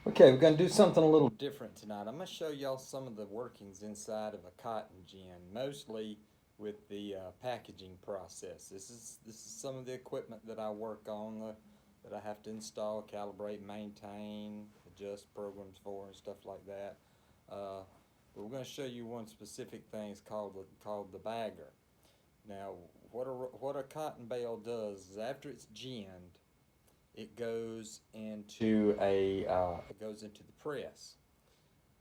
Okay, we're going to do something a little different tonight. I'm going to show y'all some of the workings inside of a cotton gin, mostly with the packaging process. This is some of the equipment that I work on, that I have to install, calibrate, maintain, adjust programs for, and stuff like that. Uh, but we're going to show you one specific thing. It's called the bagger. Now, what a cotton bale does is after it's ginned, it goes into the press.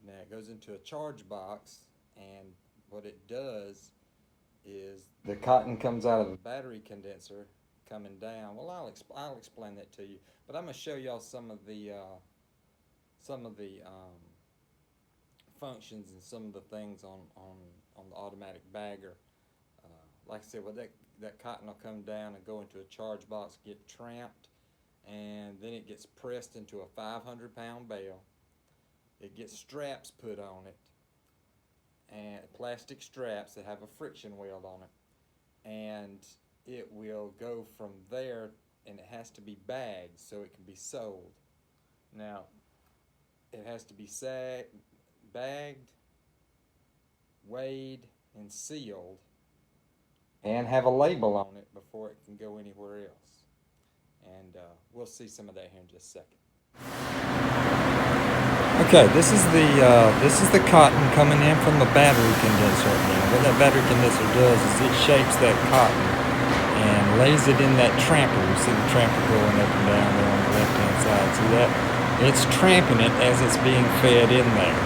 Now it goes into a charge box, and what it does is the cotton comes out of a battery condenser coming down. Well, I'll explain that to you, but I'm gonna show y'all some of the functions and some of the things on the automatic bagger. Uh, like I said, well, that cotton will come down and go into a charge box, get tramped, and then it gets pressed into a 500-pound bale. It gets straps put on it, and plastic straps that have a friction weld on it, and it will go from there, and it has to be bagged so it can be sold. Now, it has to be bagged, weighed, and sealed, and have a label on it before it can go anywhere else. And we'll see some of that here in just a second. Okay, this is the cotton coming in from the battery condenser. Now, what that battery condenser does is it shapes that cotton and lays it in that tramper. You see the tramper going up and down there on the left-hand side. See that? It's tramping it as it's being fed in there,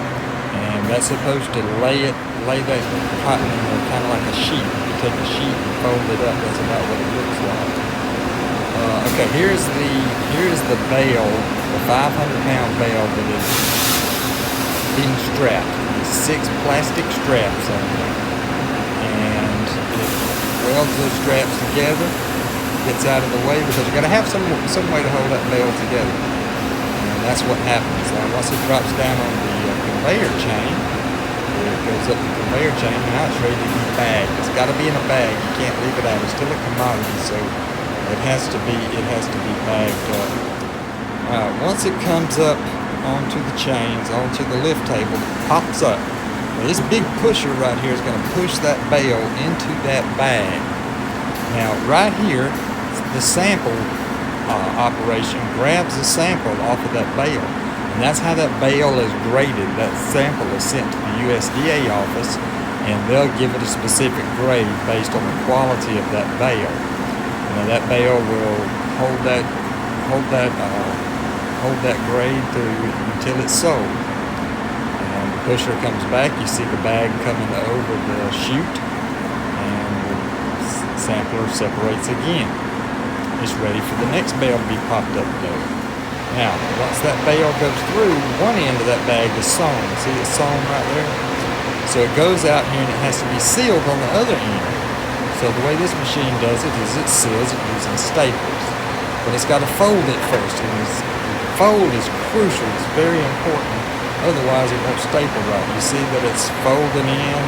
and that's supposed to lay that cotton in there kind of like a sheet. You take a sheet and fold it up. That's about what it looks like. Okay, here's the bale, the 500-pound bale that is being strapped. There's 6 plastic straps on there, and it welds those straps together, gets out of the way, because you got to have some way to hold that bale together, and that's what happens. Once it drops down on the conveyor chain, it goes up the conveyor chain. Now it's ready to be bagged. It's got to be in a bag. You can't leave it out. It's still a commodity, so it has to be bagged up. Once it comes up onto the chains, onto the lift table, it pops up. Now, this big pusher right here is going to push that bale into that bag. Now, right here, the sample operation grabs the sample off of that bale, and that's how that bale is graded. That sample is sent to the USDA office, and they'll give it a specific grade based on the quality of that bale. Now that bale will hold that grade until it's sold. And the pusher comes back. You see the bag coming over the chute, and the sampler separates again. It's ready for the next bale to be popped up there. Now, once that bale goes through, one end of that bag is sewn. See it's sewn right there? So it goes out here and it has to be sealed on the other end. So the way this machine does it is it seals it using staples. But it's got to fold it first, and the fold is crucial. It's very important. Otherwise, it won't staple right. You see that it's folding in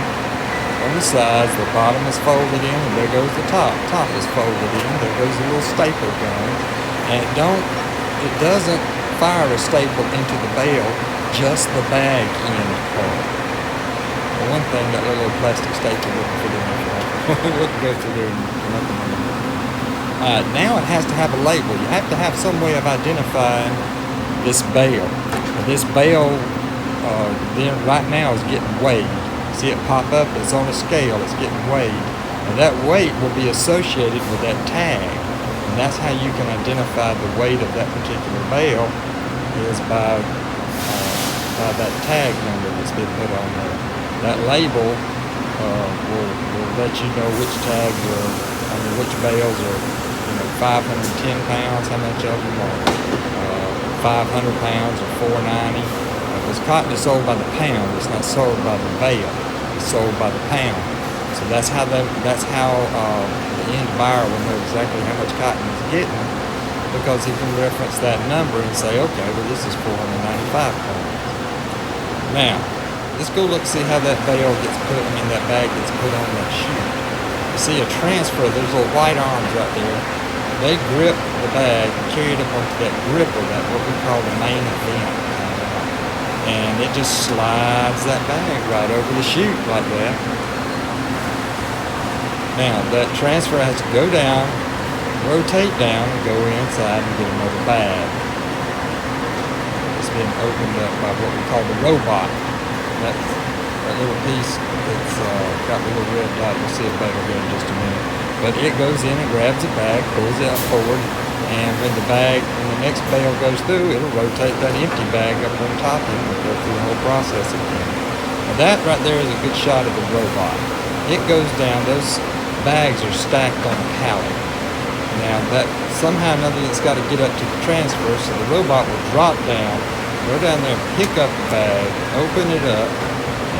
on the sides. The bottom is folded in, and there goes the top. Top is folded in. There goes the little staple gun. And it doesn't fire a staple into the bale, just the bag end part. For one thing, that little plastic staple wouldn't fit in there. It wouldn't go through there and nothing. Now it has to have a label. You have to have some way of identifying this bale. This bale then right now is getting weighed. See it pop up? It's on a scale. It's getting weighed. And that weight will be associated with that tag. And that's how you can identify the weight of that particular bale, is by that tag number that's been put on there. That label will let you know which tags which bales are, 510 pounds, how much of them are 500 pounds or 490. Because cotton is sold by the pound, it's not sold by the bale, it's sold by the pound. So that's how the end buyer will know exactly how much cotton he's getting, because he can reference that number and say, okay, well, this is 495 pounds. Now, let's go see how that bale gets put, that bag gets put on that chute. You see a transfer, there's little white arms right there. They grip the bag and carry it up onto that gripper, that what we call the main event. and it just slides that bag right over the chute like that. Now that transfer has to go down, rotate down, and go inside and get another bag. It's being opened up by what we call the robot. That's that little piece that's got the little red dot. You'll see it better here in just a minute. But it goes in and grabs the bag, pulls it out forward, and when the next bale goes through, it'll rotate that empty bag up on top and it'll go through the whole process again. Now that right there is a good shot of the robot. It goes down, those bags are stacked on a pallet. Now that somehow or another it's got to get up to the transfer, so the robot will drop down, go down there, pick up the bag, open it up,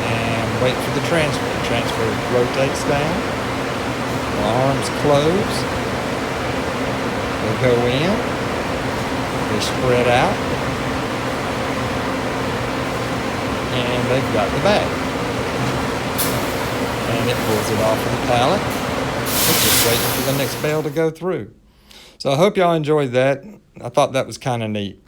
and wait for the transfer. The transfer rotates down, the arms close, they go in, they spread out, and they've got the bag. And it pulls it off of the pallet. It's just waiting for the next bale to go through. So I hope y'all enjoyed that. I thought that was kind of neat.